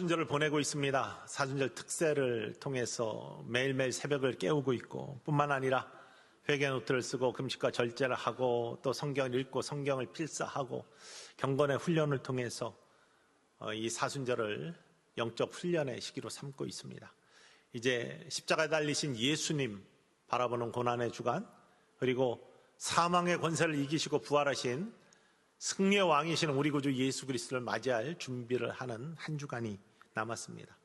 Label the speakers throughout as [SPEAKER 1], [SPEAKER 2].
[SPEAKER 1] 사순절을 보내고 있습니다. 사순절 특세를 통해서 매일매일 새벽을 깨우고 있고 뿐만 아니라 회개노트를 쓰고 금식과 절제를 하고 또 성경을 읽고 성경을 필사하고 경건의 훈련을 통해서 이 사순절을 영적 훈련의 시기로 삼고 있습니다. 이제 십자가에 달리신 예수님 바라보는 고난의 주간, 그리고 사망의 권세를 이기시고 부활하신 승리의 왕이신 우리 구주 예수 그리스도를 맞이할 준비를 하는 한 주간이 남았습니다.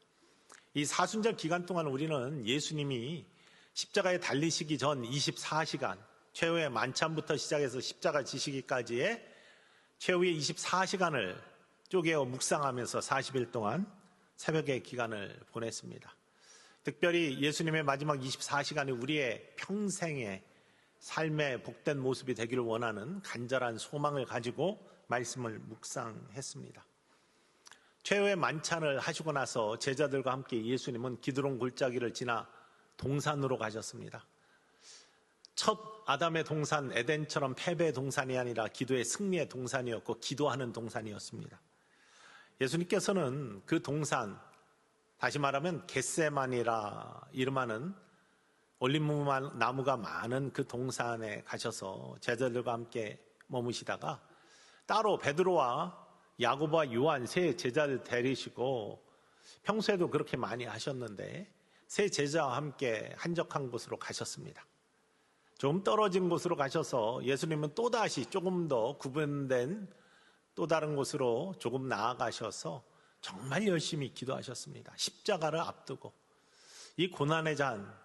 [SPEAKER 1] 이 사순절 기간 동안 우리는 예수님이 십자가에 달리시기 전 24시간, 최후의 만찬부터 시작해서 십자가 지시기까지의 최후의 24시간을 쪼개어 묵상하면서 40일 동안 새벽의 기간을 보냈습니다. 특별히 예수님의 마지막 24시간이 우리의 평생의 삶의 복된 모습이 되기를 원하는 간절한 소망을 가지고 말씀을 묵상했습니다. 최후의 만찬을 하시고 나서 제자들과 함께 예수님은 기드론 골짜기를 지나 동산으로 가셨습니다. 첫 아담의 동산 에덴처럼 패배의 동산이 아니라 기도의 승리의 동산이었고 기도하는 동산이었습니다. 예수님께서는 그 동산, 다시 말하면 겟세마니라 이름하는 올리브 나무가 많은 그 동산에 가셔서 제자들과 함께 머무시다가 따로 베드로와 야고보와 요한 세 제자를 데리시고 평소에도 그렇게 많이 하셨는데 세 제자와 함께 한적한 곳으로 가셨습니다. 좀 떨어진 곳으로 가셔서 예수님은 또다시 조금 더 구분된 또 다른 곳으로 조금 나아가셔서 정말 열심히 기도하셨습니다. 십자가를 앞두고 이 고난의 잔,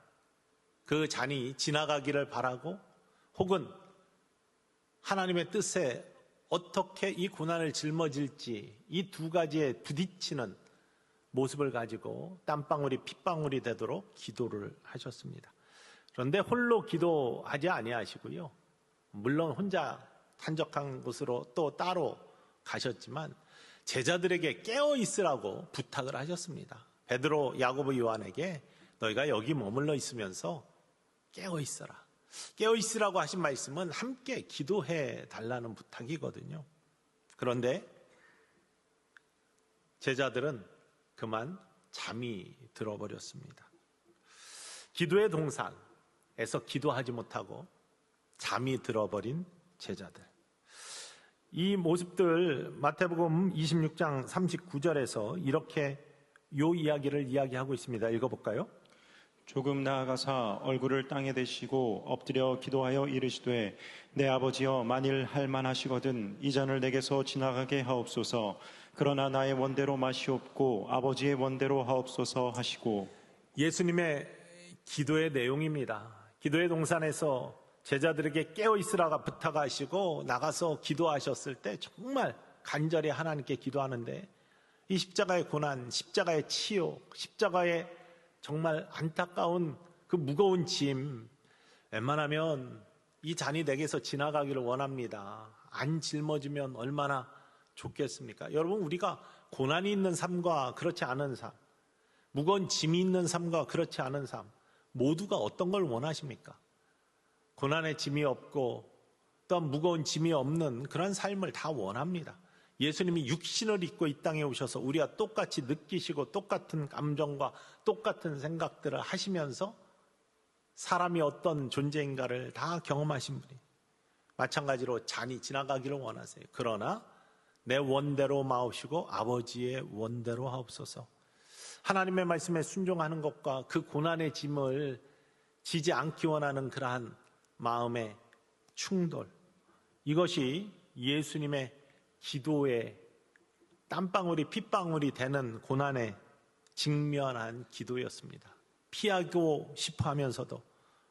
[SPEAKER 1] 그 잔이 지나가기를 바라고 혹은 하나님의 뜻에 어떻게 이 고난을 짊어질지 이 두 가지에 부딪히는 모습을 가지고 땀방울이 핏방울이 되도록 기도를 하셨습니다. 그런데 홀로 기도하지 아니하시고요. 물론 혼자 한적한 곳으로 또 따로 가셨지만 제자들에게 깨어 있으라고 부탁을 하셨습니다. 베드로, 야고보, 요한에게 너희가 여기 머물러 있으면서 깨어 있어라. 깨어 있으라고 하신 말씀은 함께 기도해 달라는 부탁이거든요. 그런데 제자들은 그만 잠이 들어버렸습니다. 기도의 동산에서 기도하지 못하고 잠이 들어버린 제자들. 이 모습들 마태복음 26장 39절에서 이렇게 요 이야기를 이야기하고 있습니다. 읽어볼까요?
[SPEAKER 2] 조금 나아가사 얼굴을 땅에 대시고 엎드려 기도하여 이르시되 내 아버지여 만일 할만하시거든 이 잔을 내게서 지나가게 하옵소서. 그러나 나의 원대로 마시옵고 아버지의 원대로 하옵소서 하시고.
[SPEAKER 1] 예수님의 기도의 내용입니다. 기도의 동산에서 제자들에게 깨어 있으라고 부탁하시고 나가서 기도하셨을 때 정말 간절히 하나님께 기도하는데 이 십자가의 고난, 십자가의 치욕, 십자가의 정말 안타까운 그 무거운 짐, 웬만하면 이 잔이 내게서 지나가기를 원합니다. 안 짊어지면 얼마나 좋겠습니까? 여러분, 우리가 고난이 있는 삶과 그렇지 않은 삶, 무거운 짐이 있는 삶과 그렇지 않은 삶, 모두가 어떤 걸 원하십니까? 고난의 짐이 없고 또한 무거운 짐이 없는 그런 삶을 다 원합니다. 예수님이 육신을 입고 이 땅에 오셔서 우리와 똑같이 느끼시고 똑같은 감정과 똑같은 생각들을 하시면서 사람이 어떤 존재인가를 다 경험하신 분이 마찬가지로 잔이 지나가기를 원하세요. 그러나 내 원대로 마옵시고 아버지의 원대로 하옵소서. 하나님의 말씀에 순종하는 것과 그 고난의 짐을 지지 않기 원하는 그러한 마음의 충돌, 이것이 예수님의 기도의 땀방울이 핏방울이 되는 고난에 직면한 기도였습니다. 피하고 싶어 하면서도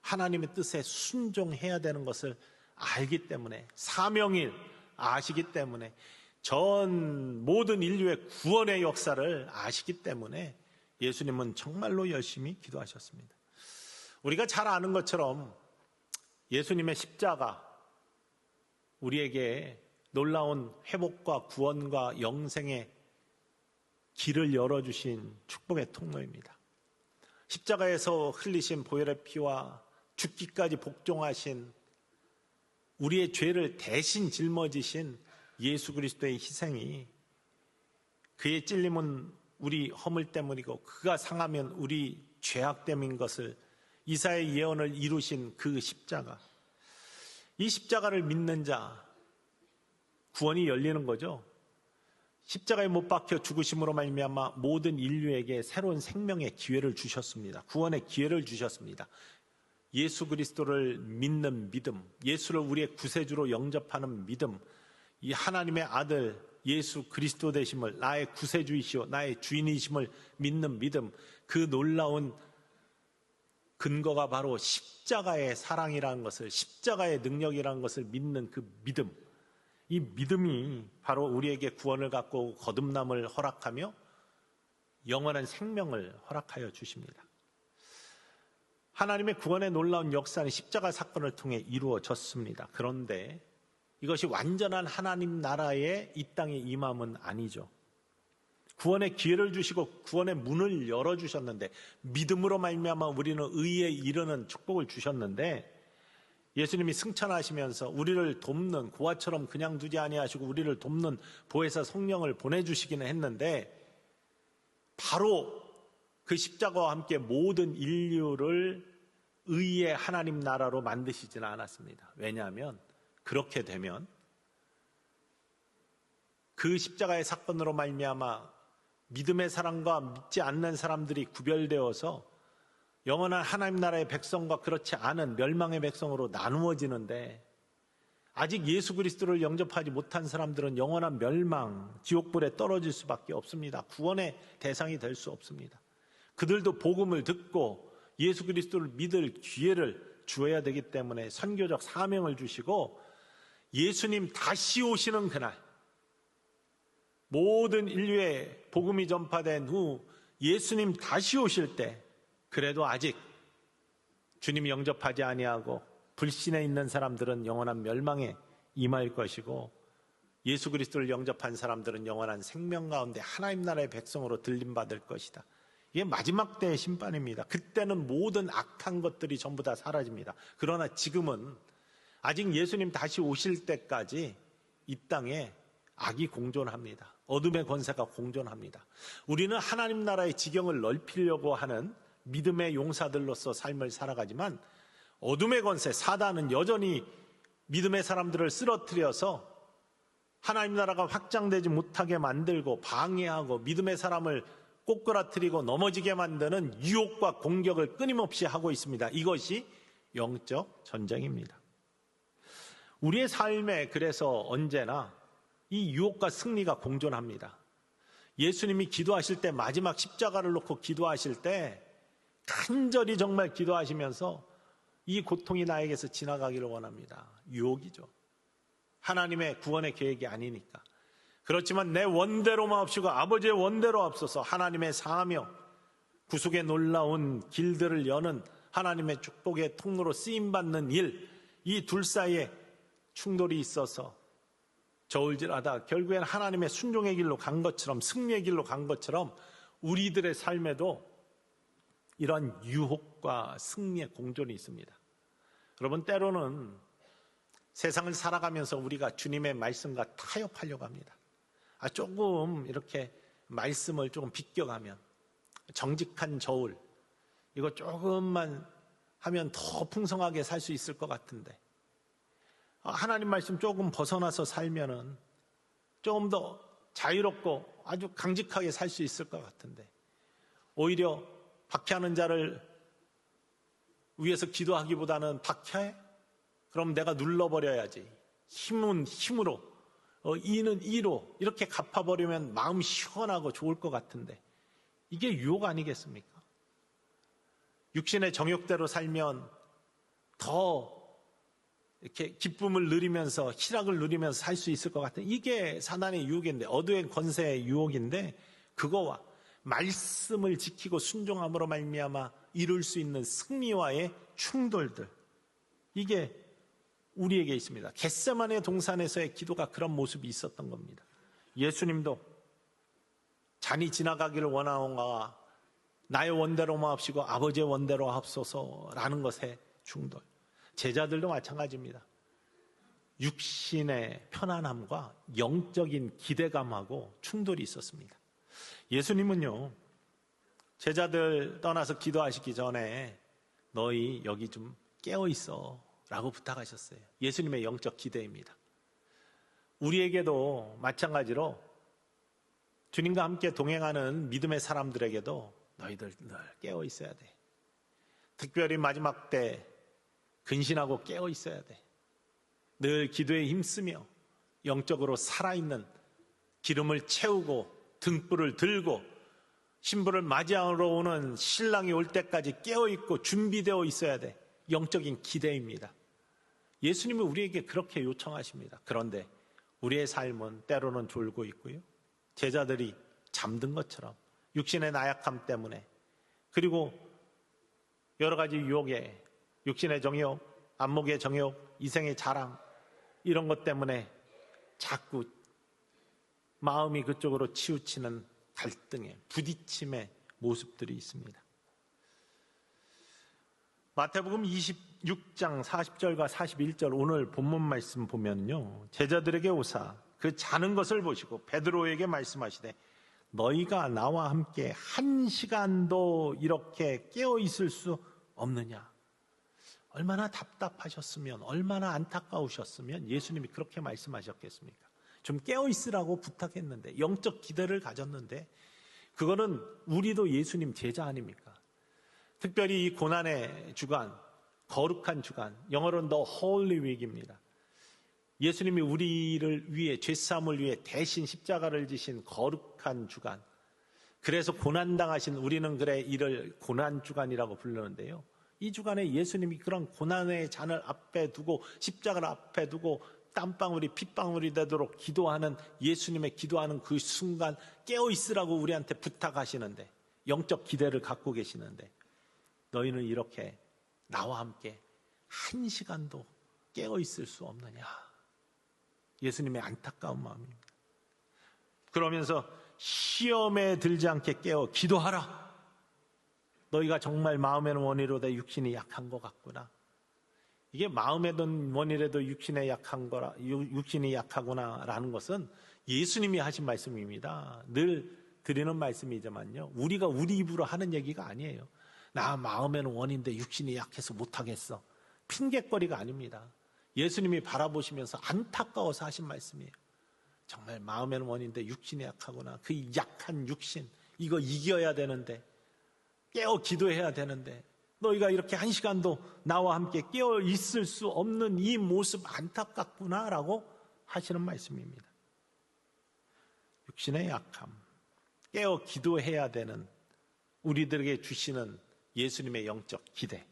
[SPEAKER 1] 하나님의 뜻에 순종해야 되는 것을 알기 때문에, 사명일 아시기 때문에, 전 모든 인류의 구원의 역사를 아시기 때문에 예수님은 정말로 열심히 기도하셨습니다. 우리가 잘 아는 것처럼 예수님의 십자가, 우리에게 놀라운 회복과 구원과 영생의 길을 열어주신 축복의 통로입니다. 십자가에서 흘리신 보혈의 피와 죽기까지 복종하신 우리의 죄를 대신 짊어지신 예수 그리스도의 희생이, 그의 찔림은 우리 허물 때문이고 그가 상하면 우리 죄악 때문인 것을 이사야의 예언을 이루신 그 십자가, 이 십자가를 믿는 자 구원이 열리는 거죠. 십자가에 못 박혀 죽으심으로 말미암아 모든 인류에게 새로운 생명의 기회를 주셨습니다. 구원의 기회를 주셨습니다. 예수 그리스도를 믿는 믿음, 예수를 우리의 구세주로 영접하는 믿음, 이 하나님의 아들 예수 그리스도 되심을, 나의 구세주이시오 나의 주인이심을 믿는 믿음, 그 놀라운 근거가 바로 십자가의 사랑이라는 것을, 십자가의 능력이라는 것을 믿는 그 믿음, 이 믿음이 바로 우리에게 구원을 갖고 거듭남을 허락하며 영원한 생명을 허락하여 주십니다. 하나님의 구원의 놀라운 역사는 십자가 사건을 통해 이루어졌습니다. 그런데 이것이 완전한 하나님 나라의 이 땅에 임함은 아니죠. 구원의 기회를 주시고 구원의 문을 열어주셨는데, 믿음으로 말미암아 우리는 의에 이르는 축복을 주셨는데, 예수님이 승천하시면서 우리를 돕는, 고아처럼 그냥 두지 아니하시고 우리를 돕는 보혜사 성령을 보내주시기는 했는데, 바로 그 십자가와 함께 모든 인류를 의의 하나님 나라로 만드시지는 않았습니다. 왜냐하면 그렇게 되면 그 십자가의 사건으로 말미암아 믿음의 사람과 믿지 않는 사람들이 구별되어서 영원한 하나님 나라의 백성과 그렇지 않은 멸망의 백성으로 나누어지는데, 아직 예수 그리스도를 영접하지 못한 사람들은 영원한 멸망, 지옥불에 떨어질 수밖에 없습니다. 구원의 대상이 될 수 없습니다. 그들도 복음을 듣고 예수 그리스도를 믿을 기회를 주어야 되기 때문에 선교적 사명을 주시고, 예수님 다시 오시는 그날, 모든 인류에 복음이 전파된 후 예수님 다시 오실 때, 그래도 아직 주님이 영접하지 아니하고 불신에 있는 사람들은 영원한 멸망에 임할 것이고, 예수 그리스도를 영접한 사람들은 영원한 생명 가운데 하나님 나라의 백성으로 들림받을 것이다. 이게 마지막 때의 심판입니다. 그때는 모든 악한 것들이 전부 다 사라집니다. 그러나 지금은 아직 예수님 다시 오실 때까지 이 땅에 악이 공존합니다. 어둠의 권세가 공존합니다. 우리는 하나님 나라의 지경을 넓히려고 하는 믿음의 용사들로서 삶을 살아가지만, 어둠의 권세 사단은 여전히 믿음의 사람들을 쓰러뜨려서 하나님 나라가 확장되지 못하게 만들고 방해하고 믿음의 사람을 꼬꾸라뜨리고 넘어지게 만드는 유혹과 공격을 끊임없이 하고 있습니다. 이것이 영적 전쟁입니다. 우리의 삶에 그래서 언제나 이 유혹과 승리가 공존합니다. 예수님이 기도하실 때, 마지막 십자가를 놓고 기도하실 때 간절히 정말 기도하시면서 이 고통이 나에게서 지나가기를 원합니다. 유혹이죠. 하나님의 구원의 계획이 아니니까. 그렇지만 내 원대로만 없이고 아버지의 원대로 앞서서 하나님의 사명, 구속의 놀라운 길들을 여는 하나님의 축복의 통로로 쓰임받는 일, 이 둘 사이에 충돌이 있어서 저울질하다 결국엔 하나님의 순종의 길로 간 것처럼, 승리의 길로 간 것처럼 우리들의 삶에도 이런 유혹과 승리의 공존이 있습니다. 여러분, 때로는 세상을 살아가면서 우리가 주님의 말씀과 타협하려고 합니다. 조금 이렇게 말씀을 조금 비껴가면, 정직한 저울, 이거 조금만 하면 더 풍성하게 살 수 있을 것 같은데, 하나님 말씀 조금 벗어나서 살면은 조금 더 자유롭고 아주 강직하게 살 수 있을 것 같은데, 오히려 박해하는 자를 위해서 기도하기보다는 박해? 그럼 내가 눌러버려야지. 힘은 힘으로, 이는 이로 이렇게 갚아버리면 마음 시원하고 좋을 것 같은데, 이게 유혹 아니겠습니까? 육신의 정욕대로 살면 더 이렇게 기쁨을 누리면서, 희락을 누리면서 살 수 있을 것 같은, 이게 사단의 유혹인데, 어두의 권세의 유혹인데, 그거와 말씀을 지키고 순종함으로 말미암아 이룰 수 있는 승리와의 충돌들, 이게 우리에게 있습니다. 겟세마네 동산에서의 기도가 그런 모습이 있었던 겁니다. 예수님도 잔이 지나가기를 원하오가 나의 원대로만 합시고 아버지의 원대로 합소서라는 것의 충돌. 제자들도 마찬가지입니다. 육신의 편안함과 영적인 기대감하고 충돌이 있었습니다. 예수님은요, 제자들 떠나서 기도하시기 전에 너희 여기 좀 깨어있어 라고 부탁하셨어요. 예수님의 영적 기대입니다. 우리에게도 마찬가지로 주님과 함께 동행하는 믿음의 사람들에게도 너희들 늘 깨어있어야 돼. 특별히 마지막 때 근신하고 깨어있어야 돼. 늘 기도에 힘쓰며 영적으로 살아있는 기름을 채우고 등불을 들고 신부를 맞이하러 오는 신랑이 올 때까지 깨어있고 준비되어 있어야 돼. 영적인 기대입니다. 예수님은 우리에게 그렇게 요청하십니다. 그런데 우리의 삶은 때로는 졸고 있고요. 제자들이 잠든 것처럼 육신의 나약함 때문에, 그리고 여러 가지 유혹에, 육신의 정욕, 안목의 정욕, 이생의 자랑, 이런 것 때문에 자꾸 마음이 그쪽으로 치우치는 갈등의, 부딪힘의 모습들이 있습니다. 마태복음 26장 40절과 41절 오늘 본문 말씀 보면요, 제자들에게 오사 그 자는 것을 보시고 베드로에게 말씀하시되 너희가 나와 함께 한 시간도 이렇게 깨어 있을 수 없느냐. 얼마나 답답하셨으면, 얼마나 안타까우셨으면 예수님이 그렇게 말씀하셨겠습니까? 좀 깨어 있으라고 부탁했는데, 영적 기대를 가졌는데, 그거는 우리도 예수님 제자 아닙니까? 특별히 이 고난의 주간, 거룩한 주간, 영어로는 The Holy Week입니다. 예수님이 우리를 위해, 죄사함을 위해 대신 십자가를 지신 거룩한 주간, 그래서 고난당하신, 우리는 그래 이를 고난주간이라고 부르는데요, 이 주간에 예수님이 그런 고난의 잔을 앞에 두고 십자가를 앞에 두고 땀방울이 핏방울이 되도록 기도하는, 예수님의 기도하는 그 순간 깨어있으라고 우리한테 부탁하시는데, 영적 기대를 갖고 계시는데, 너희는 이렇게 나와 함께 한 시간도 깨어있을 수 없느냐. 예수님의 안타까운 마음입니다. 그러면서 시험에 들지 않게 깨어 기도하라. 너희가 정말 마음에는 원이로되 육신이 약한 것 같구나. 이게 마음에는 원이라도 육신이 약하구나라는 것은 예수님이 하신 말씀입니다. 늘 드리는 말씀이지만요, 우리가 우리 입으로 하는 얘기가 아니에요. 나 마음에는 원인데 육신이 약해서 못하겠어. 핑계거리가 아닙니다. 예수님이 바라보시면서 안타까워서 하신 말씀이에요. 정말 마음에는 원인데 육신이 약하구나. 그 약한 육신, 이거 이겨야 되는데, 깨어 기도해야 되는데, 너희가 이렇게 한 시간도 나와 함께 깨어 있을 수 없는 이 모습 안타깝구나라고 하시는 말씀입니다. 육신의 약함, 깨어 기도해야 되는 우리들에게 주시는 예수님의 영적 기대,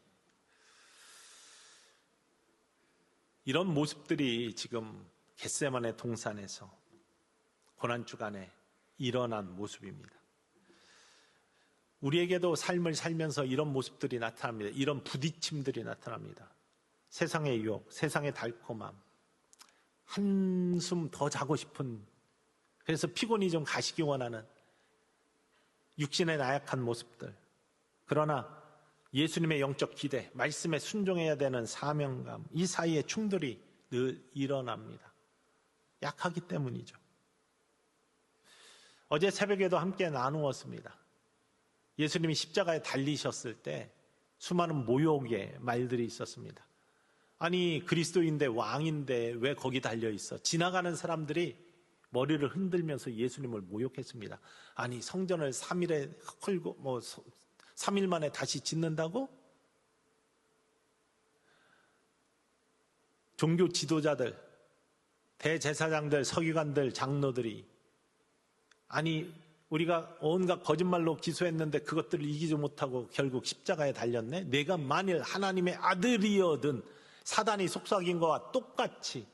[SPEAKER 1] 이런 모습들이 지금 겟세마네 동산에서 고난주간에 일어난 모습입니다. 우리에게도 삶을 살면서 이런 모습들이 나타납니다. 이런 부딪힘들이 나타납니다. 세상의 유혹, 세상의 달콤함, 한숨 더 자고 싶은, 그래서 피곤이 좀 가시기 원하는 육신의 나약한 모습들. 그러나 예수님의 영적 기대, 말씀에 순종해야 되는 사명감, 이 사이에 충돌이 늘 일어납니다. 약하기 때문이죠. 어제 새벽에도 함께 나누었습니다. 예수님이 십자가에 달리셨을 때 수많은 모욕의 말들이 있었습니다. 아니, 그리스도인데, 왕인데 왜 거기 달려 있어? 지나가는 사람들이 머리를 흔들면서 예수님을 모욕했습니다. 아니, 성전을 3일에 헐고 3일 만에 다시 짓는다고? 종교 지도자들, 대제사장들, 서기관들, 장로들이, 아니, 우리가 온갖 거짓말로 기소했는데 그것들을 이기지 못하고 결국 십자가에 달렸네? 내가 만일 하나님의 아들이어든, 사단이 속삭인 것과 똑같이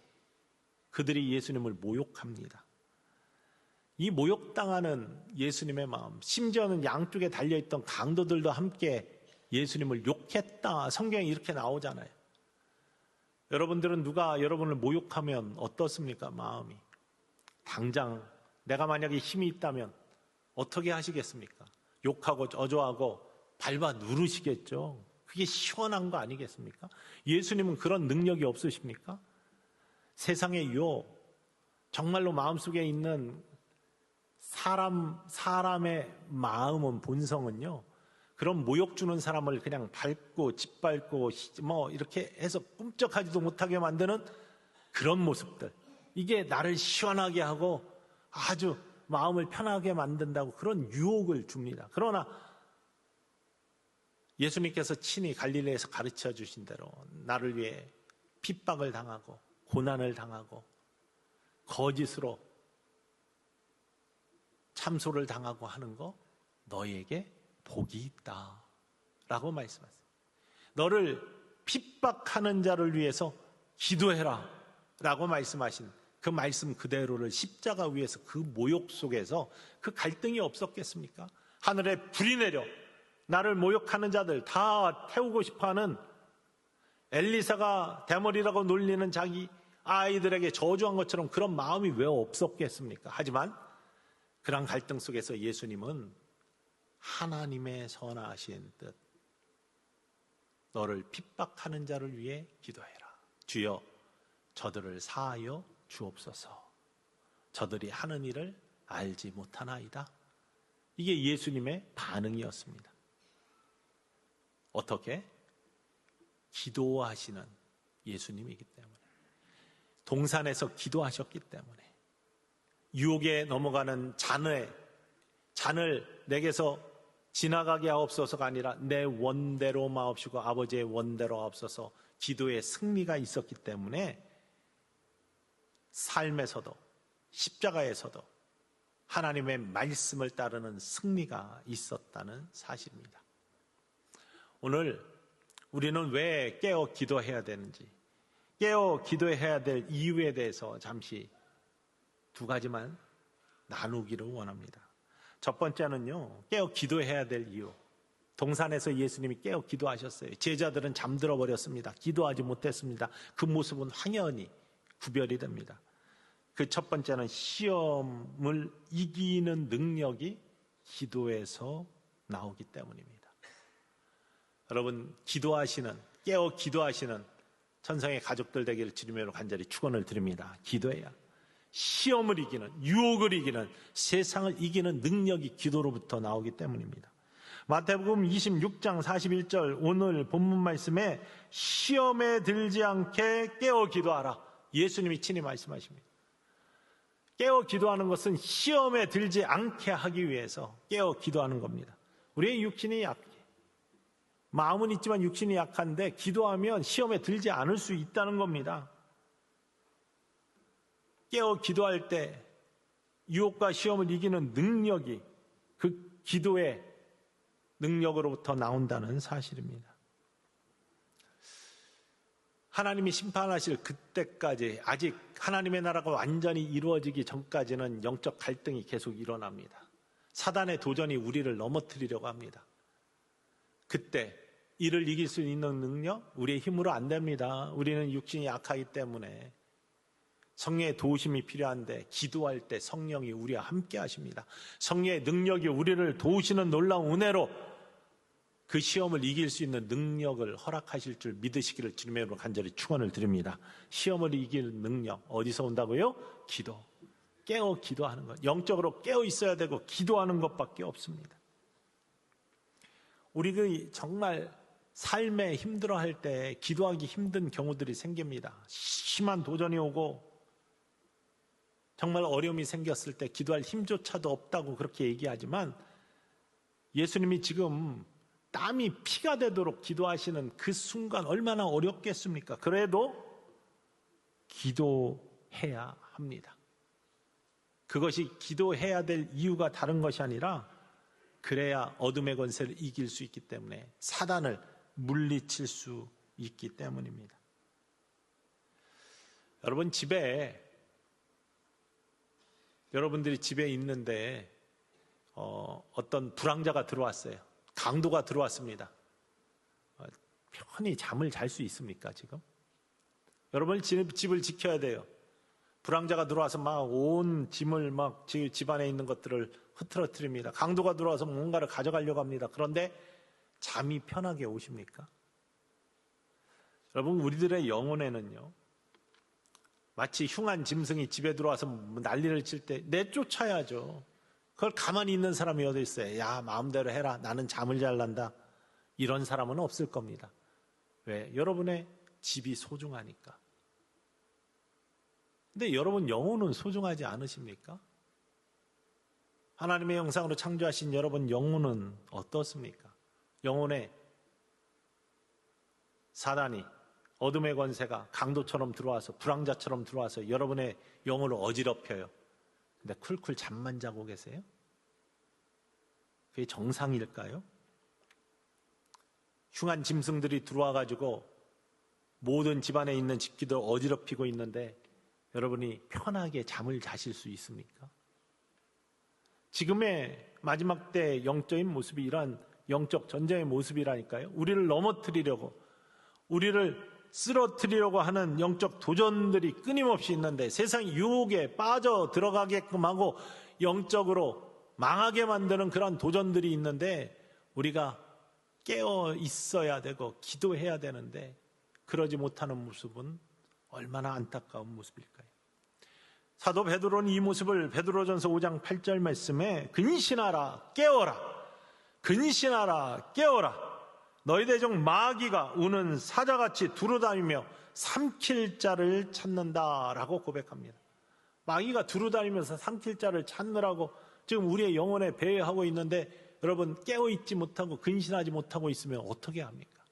[SPEAKER 1] 그들이 예수님을 모욕합니다. 이 모욕당하는 예수님의 마음, 심지어는 양쪽에 달려있던 강도들도 함께 예수님을 욕했다, 성경에 이렇게 나오잖아요. 여러분들은 누가 여러분을 모욕하면 어떻습니까? 마음이. 당장 내가 만약에 힘이 있다면 어떻게 하시겠습니까? 욕하고 저주하고 밟아 누르시겠죠. 그게 시원한 거 아니겠습니까? 예수님은 그런 능력이 없으십니까? 세상의 유혹, 정말로 마음속에 있는 사람의 마음은, 본성은요, 그런 모욕 주는 사람을 그냥 밟고 짓밟고 뭐 이렇게 해서 꿈쩍하지도 못하게 만드는 그런 모습들, 이게 나를 시원하게 하고 아주 마음을 편하게 만든다고 그런 유혹을 줍니다. 그러나 예수님께서 친히 갈릴리에서 가르쳐 주신 대로 나를 위해 핍박을 당하고 고난을 당하고 거짓으로 참소를 당하고 하는 거 너에게 복이 있다 라고 말씀하세요. 너를 핍박하는 자를 위해서 기도해라 라고 말씀하신 그 말씀 그대로를 십자가 위에서, 그 모욕 속에서 그 갈등이 없었겠습니까? 하늘에 불이 내려 나를 모욕하는 자들 다 태우고 싶어하는 엘리사가 대머리라고 놀리는 자기 아이들에게 저주한 것처럼 그런 마음이 왜 없었겠습니까? 하지만 그런 갈등 속에서 예수님은 하나님의 선하신 뜻, 너를 핍박하는 자를 위해 기도해라. 주여 저들을 사하여 주옵소서. 저들이 하는 일을 알지 못하나이다. 이게 예수님의 반응이었습니다. 어떻게? 기도하시는 예수님이기 때문에, 동산에서 기도하셨기 때문에, 유혹에 넘어가는 잔을 내게서 지나가게 하옵소서가 아니라 내 원대로 마옵시고 아버지의 원대로 하옵소서, 기도의 승리가 있었기 때문에 삶에서도 십자가에서도 하나님의 말씀을 따르는 승리가 있었다는 사실입니다. 오늘 우리는 왜 깨어 기도해야 되는지, 깨어 기도해야 될 이유에 대해서 잠시 두 가지만 나누기를 원합니다. 첫 번째는요, 깨어 기도해야 될 이유. 동산에서 예수님이 깨어 기도하셨어요. 제자들은 잠들어 버렸습니다. 기도하지 못했습니다. 그 모습은 황연히 구별이 됩니다. 그 첫 번째는 시험을 이기는 능력이 기도에서 나오기 때문입니다. 여러분, 깨어 기도하시는 천성의 가족들 되기를 주님으로 간절히 축원을 드립니다. 기도해야 시험을 이기는, 유혹을 이기는, 세상을 이기는 능력이 기도로부터 나오기 때문입니다. 마태복음 26장 41절 오늘 본문 말씀에 시험에 들지 않게 깨어 기도하라, 예수님이 친히 말씀하십니다. 깨어 기도하는 것은 시험에 들지 않게 하기 위해서 깨어 기도하는 겁니다. 우리의 육신이 마음은 있지만 육신이 약한데 기도하면 시험에 들지 않을 수 있다는 겁니다. 깨어 기도할 때 유혹과 시험을 이기는 능력이 그 기도의 능력으로부터 나온다는 사실입니다. 하나님이 심판하실 그때까지, 아직 하나님의 나라가 완전히 이루어지기 전까지는 영적 갈등이 계속 일어납니다. 사단의 도전이 우리를 넘어뜨리려고 합니다. 그때 이를 이길 수 있는 능력, 우리의 힘으로 안 됩니다. 우리는 육신이 약하기 때문에 성령의 도우심이 필요한데, 기도할 때 성령이 우리와 함께 하십니다. 성령의 능력이 우리를 도우시는 놀라운 은혜로 그 시험을 이길 수 있는 능력을 허락하실 줄 믿으시기를 주님의 이름으로 간절히 축원을 드립니다. 시험을 이길 능력 어디서 온다고요? 기도. 깨어 기도하는 것. 영적으로 깨어 있어야 되고 기도하는 것밖에 없습니다. 우리 정말 삶에 힘들어할 때 기도하기 힘든 경우들이 생깁니다. 심한 도전이 오고 정말 어려움이 생겼을 때 기도할 힘조차도 없다고 그렇게 얘기하지만, 예수님이 지금 땀이 피가 되도록 기도하시는 그 순간 얼마나 어렵겠습니까? 그래도 기도해야 합니다. 그것이 기도해야 될 이유가 다른 것이 아니라, 그래야 어둠의 권세를 이길 수 있기 때문에, 사단을 물리칠 수 있기 때문입니다. 여러분들이 집에 있는데 어떤 불황자가 들어왔어요. 강도가 들어왔습니다. 편히 잠을 잘 수 있습니까, 지금? 여러분, 집을 지켜야 돼요. 불황자가 들어와서 막 온 짐을 막 집안에 있는 것들을 흐트러뜨립니다. 강도가 들어와서 뭔가를 가져가려고 합니다. 그런데 잠이 편하게 오십니까? 여러분, 우리들의 영혼에는요, 마치 흉한 짐승이 집에 들어와서 난리를 칠 때 내쫓아야죠. 그걸 가만히 있는 사람이 어디 있어요? 야, 마음대로 해라. 나는 잠을 잘 난다. 이런 사람은 없을 겁니다. 왜? 여러분의 집이 소중하니까. 근데 여러분 영혼은 소중하지 않으십니까? 하나님의 형상으로 창조하신 여러분 영혼은 어떻습니까? 영혼에 사단이, 어둠의 권세가 강도처럼 들어와서, 불황자처럼 들어와서 여러분의 영혼을 어지럽혀요. 근데 쿨쿨 잠만 자고 계세요? 그게 정상일까요? 흉한 짐승들이 들어와가지고 모든 집안에 있는 집기도 어지럽히고 있는데 여러분이 편하게 잠을 자실 수 있습니까? 지금의 마지막 때 영적인 모습이 이러한 영적 전쟁의 모습이라니까요. 우리를 넘어뜨리려고, 우리를 쓰러뜨리려고 하는 영적 도전들이 끊임없이 있는데, 세상 유혹에 빠져 들어가게끔 하고 영적으로 망하게 만드는 그런 도전들이 있는데 우리가 깨어 있어야 되고 기도해야 되는데 그러지 못하는 모습은 얼마나 안타까운 모습일까요? 사도 베드로는 이 모습을 베드로전서 5장 8절 말씀에 근신하라 깨어라, 근신하라 깨어라, 너희 대적 마귀가 우는 사자같이 두루다니며 삼킬 자를 찾는다라고 고백합니다. 마귀가 두루다니면서 삼킬 자를 찾느라고 지금 우리의 영혼에 배회하고 있는데 여러분 깨어있지 못하고 근신하지 못하고 있으면 어떻게 합니까?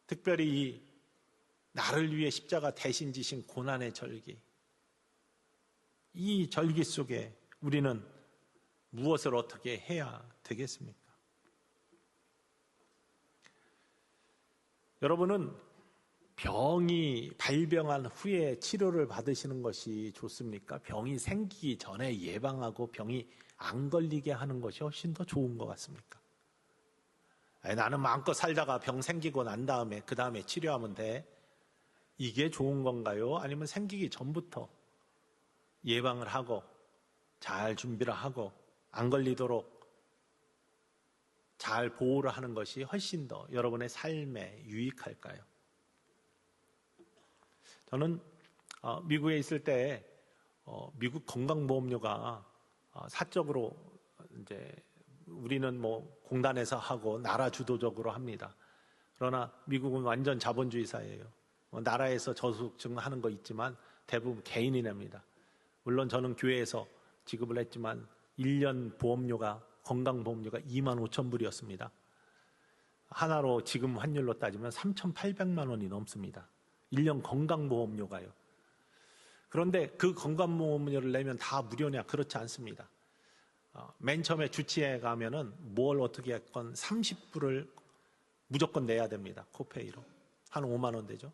[SPEAKER 1] 특별히 이 나를 위해 십자가 대신 지신 고난의 절기, 이 절기 속에 우리는 무엇을 어떻게 해야 되겠습니까? 여러분은 병이 발병한 후에 치료를 받으시는 것이 좋습니까? 병이 생기기 전에 예방하고 병이 안 걸리게 하는 것이 훨씬 더 좋은 것 같습니까? 나는 마음껏 살다가 병 생기고 난 다음에 그 다음에 치료하면 돼. 이게 좋은 건가요? 아니면 생기기 전부터 예방을 하고 잘 준비를 하고 안 걸리도록 잘 보호를 하는 것이 훨씬 더 여러분의 삶에 유익할까요? 저는 미국에 있을 때 미국 건강보험료가 사적으로 이제 우리는 뭐 공단에서 하고 나라 주도적으로 합니다. 그러나 미국은 완전 자본주의 사회예요. 나라에서 저소득층 하는 거 있지만 대부분 개인이 냅니다. 물론 저는 교회에서 지급을 했지만 1년 보험료가 건강보험료가 25,000불이었습니다. 하나로 지금 환율로 따지면 3,800만 원이 넘습니다. 1년 건강보험료가요. 그런데 그 건강보험료를 내면 다 무료냐? 그렇지 않습니다. 맨 처음에 주치에 가면은 뭘 어떻게 했건 30불을 무조건 내야 됩니다. 코페이로. 한 5만 원 되죠.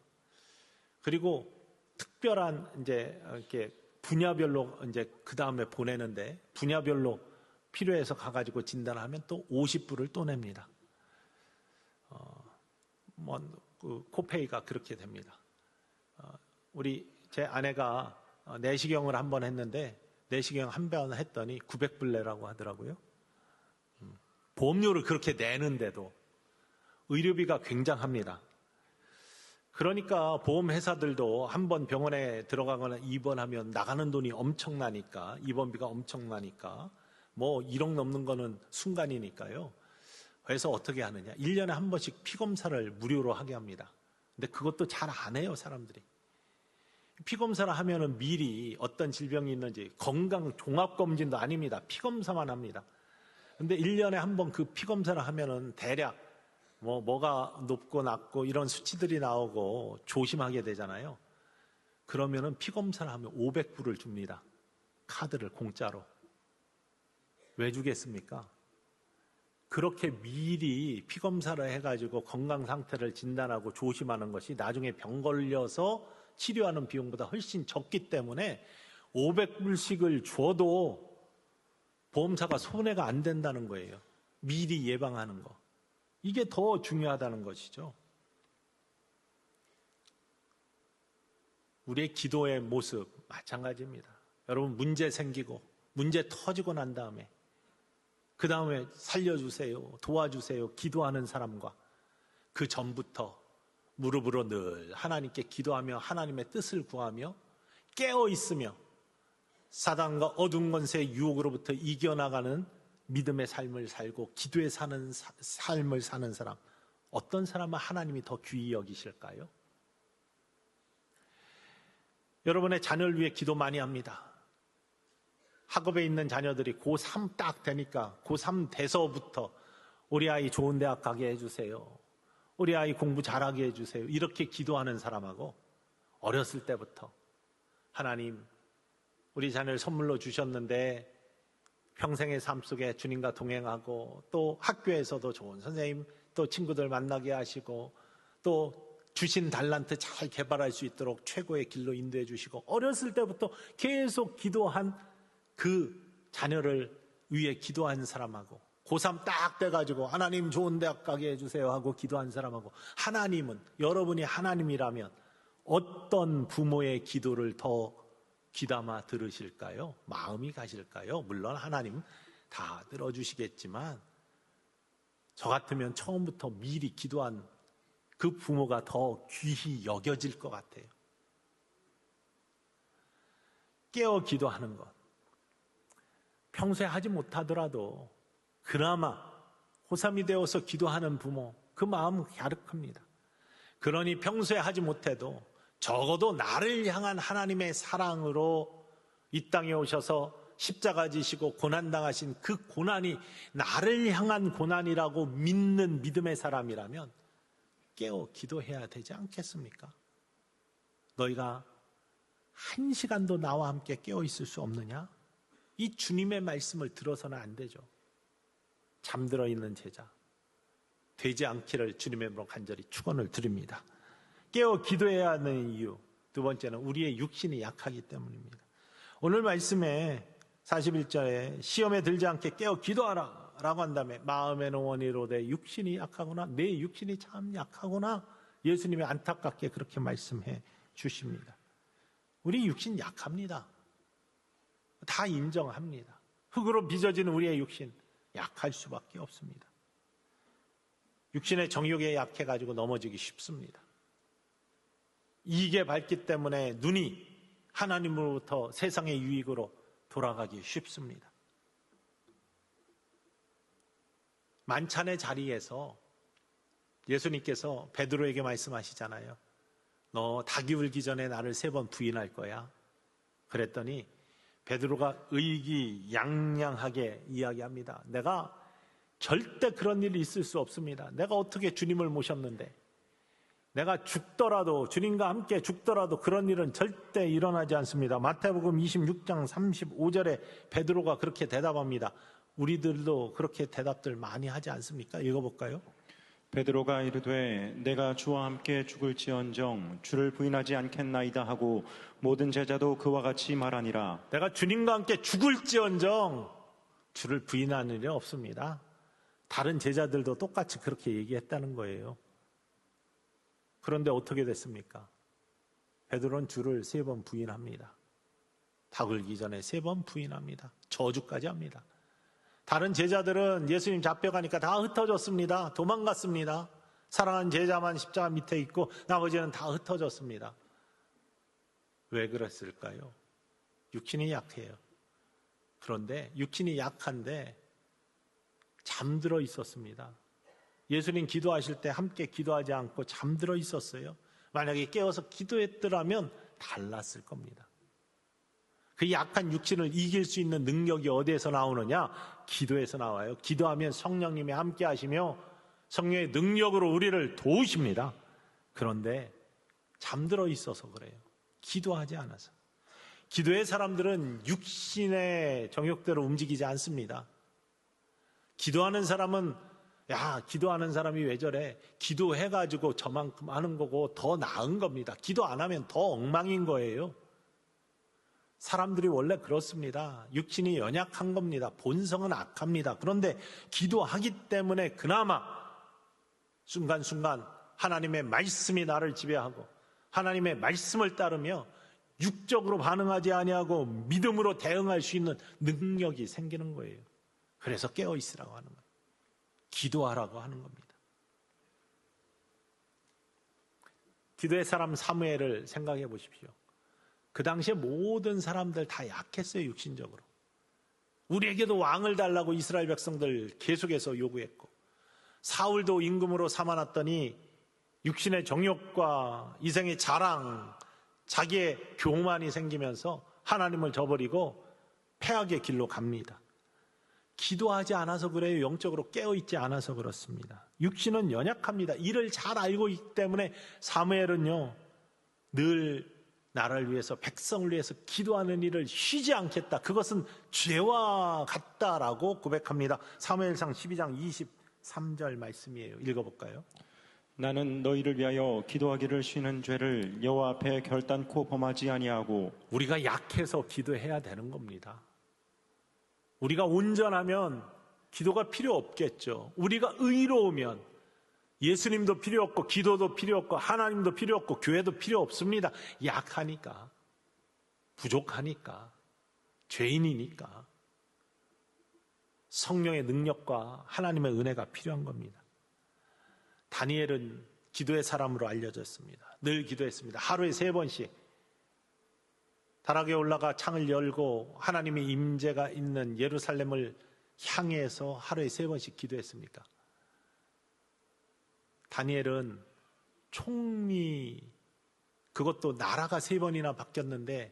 [SPEAKER 1] 그리고 특별한 이제 이렇게 분야별로 이제 그 다음에 보내는데 분야별로 필요해서 가가지고 진단하면 또 50불을 또 냅니다. 그 코페이가 그렇게 됩니다. 우리 제 아내가 내시경을 한번 했는데 내시경 한 번 했더니 900불 내라고 하더라고요. 보험료를 그렇게 내는데도 의료비가 굉장합니다. 그러니까 보험회사들도 한번 병원에 들어가거나 입원하면 나가는 돈이 엄청나니까, 입원비가 엄청나니까 뭐 1억 넘는 거는 순간이니까요. 그래서 어떻게 하느냐, 1년에 한 번씩 피검사를 무료로 하게 합니다. 근데 그것도 잘 안 해요, 사람들이. 피검사를 하면은 미리 어떤 질병이 있는지 건강 종합검진도 아닙니다. 피검사만 합니다. 근데 1년에 한 번 그 피검사를 하면은 대략 뭐가 높고 낮고 이런 수치들이 나오고 조심하게 되잖아요. 그러면은 피검사를 하면 500불을 줍니다. 카드를 공짜로. 왜 주겠습니까? 그렇게 미리 피검사를 해가지고 건강 상태를 진단하고 조심하는 것이 나중에 병 걸려서 치료하는 비용보다 훨씬 적기 때문에 500불씩을 줘도 보험사가 손해가 안 된다는 거예요. 미리 예방하는 거. 이게 더 중요하다는 것이죠. 우리의 기도의 모습 마찬가지입니다. 여러분 문제 생기고 문제 터지고 난 다음에 그 다음에 살려주세요, 도와주세요 기도하는 사람과 그 전부터 무릎으로 늘 하나님께 기도하며 하나님의 뜻을 구하며 깨어 있으며 사단과 어두운 권세의 유혹으로부터 이겨나가는 믿음의 삶을 살고 기도에 사는 삶을 사는 사람, 어떤 사람은 하나님이 더 귀히 여기실까요? 여러분의 자녀를 위해 기도 많이 합니다. 학업에 있는 자녀들이 고3 딱 되니까 고3 돼서부터 우리 아이 좋은 대학 가게 해주세요. 우리 아이 공부 잘하게 해주세요. 이렇게 기도하는 사람하고 어렸을 때부터 하나님, 우리 자녀를 선물로 주셨는데 평생의 삶 속에 주님과 동행하고 또 학교에서도 좋은 선생님, 또 친구들 만나게 하시고 또 주신 달란트 잘 개발할 수 있도록 최고의 길로 인도해 주시고, 어렸을 때부터 계속 기도한 그 자녀를 위해 기도한 사람하고 고3 딱 돼가지고 하나님 좋은 대학 가게 해주세요 하고 기도한 사람하고, 하나님은, 여러분이 하나님이라면 어떤 부모의 기도를 더 귀담아 들으실까요? 마음이 가실까요? 물론 하나님 다 들어주시겠지만 저 같으면 처음부터 미리 기도한 그 부모가 더 귀히 여겨질 것 같아요. 깨어 기도하는 것, 평소에 하지 못하더라도 그나마 고3이 되어서 기도하는 부모, 그 마음 갸륵합니다. 그러니 평소에 하지 못해도 적어도 나를 향한 하나님의 사랑으로 이 땅에 오셔서 십자가 지시고 고난당하신 그 고난이 나를 향한 고난이라고 믿는 믿음의 사람이라면 깨어 기도해야 되지 않겠습니까? 너희가 1시간도 나와 함께 깨어 있을 수 없느냐? 이 주님의 말씀을 들어서는 안 되죠. 잠들어 있는 제자 되지 않기를 주님의 이름으로 간절히 축원을 드립니다. 깨어 기도해야 하는 이유, 두 번째는 우리의 육신이 약하기 때문입니다. 오늘 말씀에 41절에 시험에 들지 않게 깨어 기도하라 라고 한 다음에 마음에는 원이로되 육신이 약하구나, 내 육신이 참 약하구나, 예수님이 안타깝게 그렇게 말씀해 주십니다. 우리 육신 약합니다. 다 인정합니다. 흙으로 빚어진 우리의 육신 약할 수밖에 없습니다. 육신의 정욕에 약해가지고 넘어지기 쉽습니다. 이익에 밝기 때문에 눈이 하나님으로부터 세상의 유익으로 돌아가기 쉽습니다. 만찬의 자리에서 예수님께서 베드로에게 말씀하시잖아요. 너 닭이 울기 전에 나를 3번 부인할 거야. 그랬더니 베드로가 의기양양하게 이야기합니다. 내가 절대 그런 일이 있을 수 없습니다. 내가 어떻게 주님을 모셨는데, 내가 죽더라도, 주님과 함께 죽더라도 그런 일은 절대 일어나지 않습니다. 마태복음 26장 35절에 베드로가 그렇게 대답합니다. 우리들도 그렇게 대답들 많이 하지 않습니까? 읽어볼까요?
[SPEAKER 2] 베드로가 이르되 내가 주와 함께 죽을지언정 주를 부인하지 않겠나이다 하고 모든 제자도 그와 같이 말하니라.
[SPEAKER 1] 내가 주님과 함께 죽을지언정 주를 부인하는 일이 없습니다. 다른 제자들도 똑같이 그렇게 얘기했다는 거예요. 그런데 어떻게 됐습니까? 베드로는 주를 3번 부인합니다. 닭 울기 전에 3번 부인합니다. 저주까지 합니다. 다른 제자들은 예수님 잡혀가니까 다 흩어졌습니다. 도망갔습니다. 사랑하는 제자만 십자가 밑에 있고 나머지는 다 흩어졌습니다. 왜 그랬을까요? 육신이 약해요. 그런데 육신이 약한데 잠들어 있었습니다. 예수님 기도하실 때 함께 기도하지 않고 잠들어 있었어요. 만약에 깨어서 기도했더라면 달랐을 겁니다. 그 약한 육신을 이길 수 있는 능력이 어디에서 나오느냐? 기도에서 나와요. 기도하면 성령님이 함께 하시며 성령의 능력으로 우리를 도우십니다. 그런데 잠들어 있어서 그래요. 기도하지 않아서. 기도의 사람들은 육신의 정욕대로 움직이지 않습니다. 기도하는 사람은 기도하는 사람이 왜 저래? 기도해가지고 저만큼 하는 거고 더 나은 겁니다. 기도 안 하면 더 엉망인 거예요. 사람들이 원래 그렇습니다. 육신이 연약한 겁니다. 본성은 악합니다. 그런데 기도하기 때문에 그나마 순간순간 하나님의 말씀이 나를 지배하고 하나님의 말씀을 따르며 육적으로 반응하지 아니하고 믿음으로 대응할 수 있는 능력이 생기는 거예요. 그래서 깨어 있으라고 하는 거예요. 기도하라고 하는 겁니다. 기도의 사람 사무엘을 생각해 보십시오. 그 당시에 모든 사람들 다 약했어요, 육신적으로. 우리에게도 왕을 달라고 이스라엘 백성들 계속해서 요구했고, 사울도 임금으로 삼아놨더니 육신의 정욕과 이생의 자랑, 자기의 교만이 생기면서 하나님을 저버리고 패악의 길로 갑니다. 기도하지 않아서 그래요. 영적으로 깨어있지 않아서 그렇습니다. 육신은 연약합니다. 이를 잘 알고 있기 때문에 사무엘은요, 늘 나라를 위해서, 백성을 위해서 기도하는 일을 쉬지 않겠다. 그것은 죄와 같다라고 고백합니다. 사무엘상 12장 23절 말씀이에요. 읽어볼까요?
[SPEAKER 2] 나는 너희를 위하여 기도하기를 쉬는 죄를 여호와 앞에 결단코 범하지 아니하고.
[SPEAKER 1] 우리가 약해서 기도해야 되는 겁니다. 우리가 온전하면 기도가 필요 없겠죠. 우리가 의로우면 예수님도 필요 없고, 기도도 필요 없고, 하나님도 필요 없고, 교회도 필요 없습니다. 약하니까, 부족하니까, 죄인이니까 성령의 능력과 하나님의 은혜가 필요한 겁니다. 다니엘은 기도의 사람으로 알려졌습니다. 늘 기도했습니다. 하루에 3번씩 다락에 올라가 창을 열고 하나님의 임재가 있는 예루살렘을 향해서 하루에 3번씩 기도했습니까? 다니엘은 총리, 그것도 나라가 3번이나 바뀌었는데,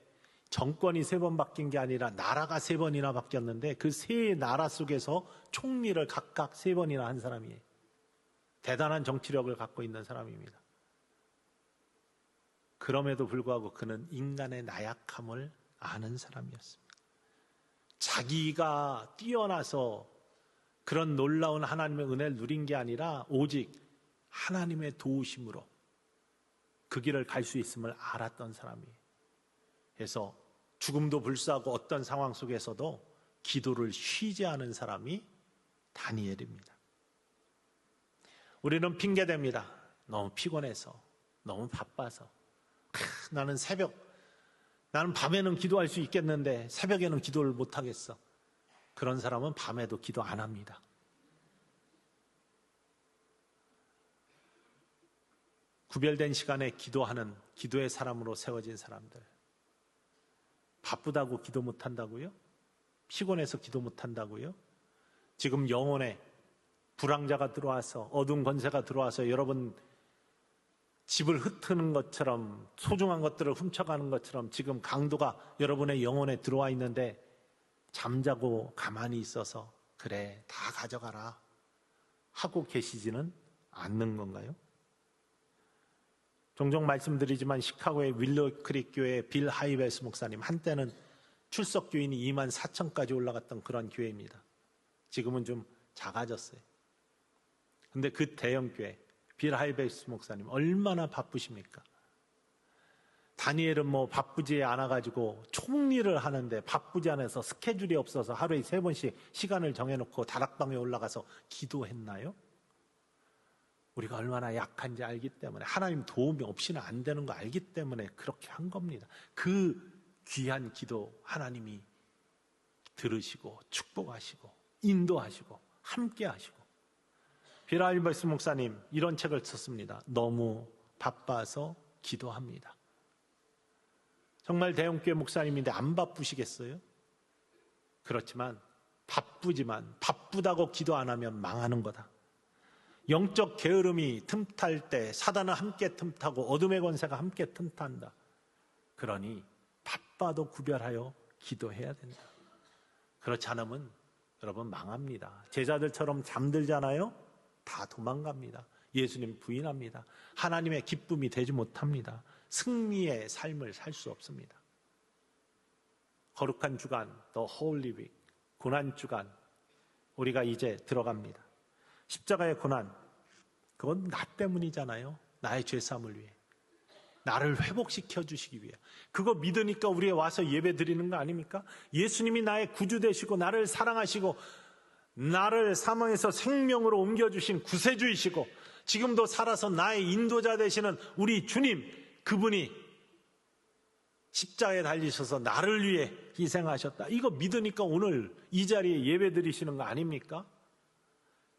[SPEAKER 1] 정권이 3번 바뀐 게 아니라 나라가 3번이나 바뀌었는데, 그 3나라 속에서 총리를 각각 3번이나 한 사람이에요. 대단한 정치력을 갖고 있는 사람입니다. 그럼에도 불구하고 그는 인간의 나약함을 아는 사람이었습니다. 자기가 뛰어나서 그런 놀라운 하나님의 은혜를 누린 게 아니라 오직 하나님의 도우심으로 그 길을 갈 수 있음을 알았던 사람이에요. 그래서 죽음도 불사하고 어떤 상황 속에서도 기도를 쉬지 않은 사람이 다니엘입니다. 우리는 핑계댑니다. 너무 피곤해서, 너무 바빠서. 나는 밤에는 기도할 수 있겠는데 새벽에는 기도를 못하겠어. 그런 사람은 밤에도 기도 안 합니다. 구별된 시간에 기도하는 기도의 사람으로 세워진 사람들. 바쁘다고 기도 못한다고요? 피곤해서 기도 못한다고요? 지금 영혼에 불황자가 들어와서, 어두운 권세가 들어와서 여러분 집을 흩트는 것처럼, 소중한 것들을 훔쳐가는 것처럼 지금 강도가 여러분의 영혼에 들어와 있는데 잠자고 가만히 있어서 그래 다 가져가라 하고 계시지는 않는 건가요? 종종 말씀드리지만 시카고의 윌로 크릭 교회의 빌 하이베스 목사님, 한때는 출석 교인이 24,000까지 올라갔던 그런 교회입니다. 지금은 좀 작아졌어요. 근데 그 대형 교회 빌 하이베스 목사님 얼마나 바쁘십니까? 다니엘은 뭐 바쁘지 않아가지고 총리를 하는데 바쁘지 않아서 스케줄이 없어서 하루에 3번씩 시간을 정해놓고 다락방에 올라가서 기도했나요? 우리가 얼마나 약한지 알기 때문에, 하나님 도움이 없이는 안 되는 거 알기 때문에 그렇게 한 겁니다. 그 귀한 기도 하나님이 들으시고 축복하시고 인도하시고 함께 하시고. 빌 하이베스 목사님 이런 책을 썼습니다. 너무 바빠서 기도합니다. 정말 대형교회 목사님인데 안 바쁘시겠어요? 그렇지만 바쁘다고 기도 안 하면 망하는 거다. 영적 게으름이 틈탈 때 사단은 함께 틈타고 어둠의 권세가 함께 틈탄다. 그러니 바빠도 구별하여 기도해야 된다. 그렇지 않으면 여러분 망합니다. 제자들처럼 잠들잖아요? 다 도망갑니다. 예수님 부인합니다. 하나님의 기쁨이 되지 못합니다. 승리의 삶을 살 수 없습니다. 거룩한 주간, The Holy Week, 고난주간, 우리가 이제 들어갑니다. 십자가의 고난, 그건 나 때문이잖아요. 나의 죄사함을 위해, 나를 회복시켜 주시기 위해. 그거 믿으니까 우리가 와서 예배 드리는 거 아닙니까? 예수님이 나의 구주 되시고 나를 사랑하시고 나를 사망에서 생명으로 옮겨주신 구세주이시고 지금도 살아서 나의 인도자 되시는 우리 주님, 그분이 십자가에 달리셔서 나를 위해 희생하셨다. 이거 믿으니까 오늘 이 자리에 예배 드리시는 거 아닙니까?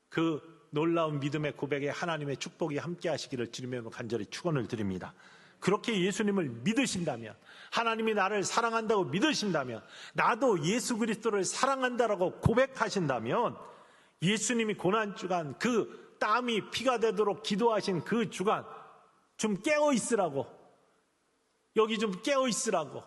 [SPEAKER 1] 그 놀라운 믿음의 고백에 하나님의 축복이 함께 하시기를 주님의 간절히 축원을 드립니다. 그렇게 예수님을 믿으신다면, 하나님이 나를 사랑한다고 믿으신다면, 나도 예수 그리스도를 사랑한다라고 고백하신다면, 예수님이 고난주간 그 땀이 피가 되도록 기도하신 그 주간 좀 깨어있으라고, 여기 좀 깨어있으라고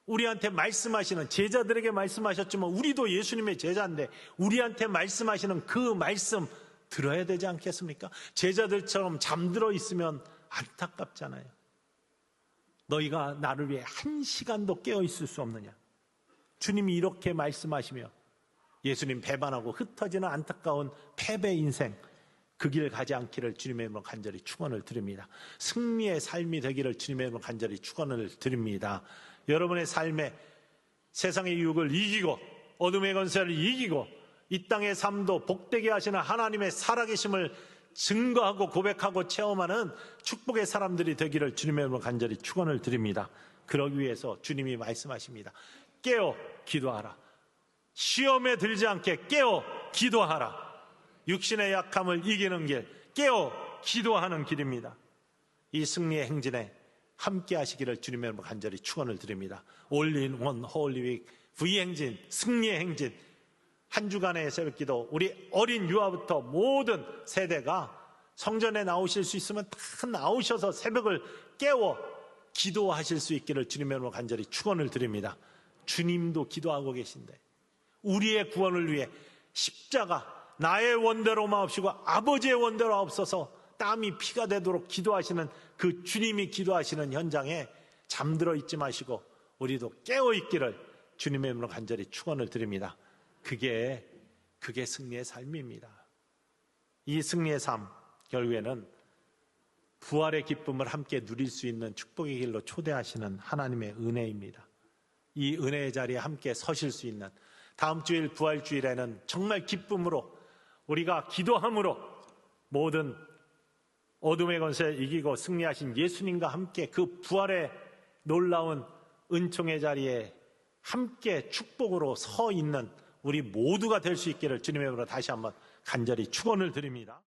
[SPEAKER 1] 우리한테 말씀하시는, 제자들에게 말씀하셨지만 우리도 예수님의 제자인데 우리한테 말씀하시는 그 말씀 들어야 되지 않겠습니까? 제자들처럼 잠들어 있으면 안타깝잖아요. 너희가 나를 위해 한 시간도 깨어 있을 수 없느냐? 주님이 이렇게 말씀하시며 예수님 배반하고 흩어지는 안타까운 패배 인생, 그 길 가지 않기를 주님의 이름으로 간절히 축원을 드립니다. 승리의 삶이 되기를 주님의 이름으로 간절히 축원을 드립니다. 여러분의 삶에 세상의 유혹을 이기고 어둠의 권세를 이기고 이 땅의 삶도 복되게 하시는 하나님의 살아계심을 증거하고 고백하고 체험하는 축복의 사람들이 되기를 주님의 이름으로 간절히 축원을 드립니다. 그러기 위해서 주님이 말씀하십니다. 깨어 기도하라. 시험에 들지 않게 깨어 기도하라. 육신의 약함을 이기는 길, 깨어 기도하는 길입니다. 이 승리의 행진에 함께 하시기를 주님의 이름으로 간절히 축원을 드립니다. 올인원 홀리윅 V행진, 승리의 행진, 한 주간의 새벽기도, 우리 어린 유아부터 모든 세대가 성전에 나오실 수 있으면 다 나오셔서 새벽을 깨워 기도하실 수 있기를 주님의 이름으로 간절히 축원을 드립니다. 주님도 기도하고 계신데 우리의 구원을 위해 십자가, 나의 원대로 마옵시고 아버지의 원대로 하옵소서, 땀이 피가 되도록 기도하시는 그 주님이 기도하시는 현장에 잠들어 있지 마시고 우리도 깨어 있기를 주님의 이름으로 간절히 축원을 드립니다. 그게 승리의 삶입니다. 이 승리의 삶, 결국에는 부활의 기쁨을 함께 누릴 수 있는 축복의 길로 초대하시는 하나님의 은혜입니다. 이 은혜의 자리에 함께 서실 수 있는, 다음 주일 부활주일에는 정말 기쁨으로 우리가 기도함으로 모든 어둠의 권세를 이기고 승리하신 예수님과 함께 그 부활의 놀라운 은총의 자리에 함께 축복으로 서 있는 우리 모두가 될 수 있기를 주님의 이름으로 다시 한번 간절히 축원을 드립니다.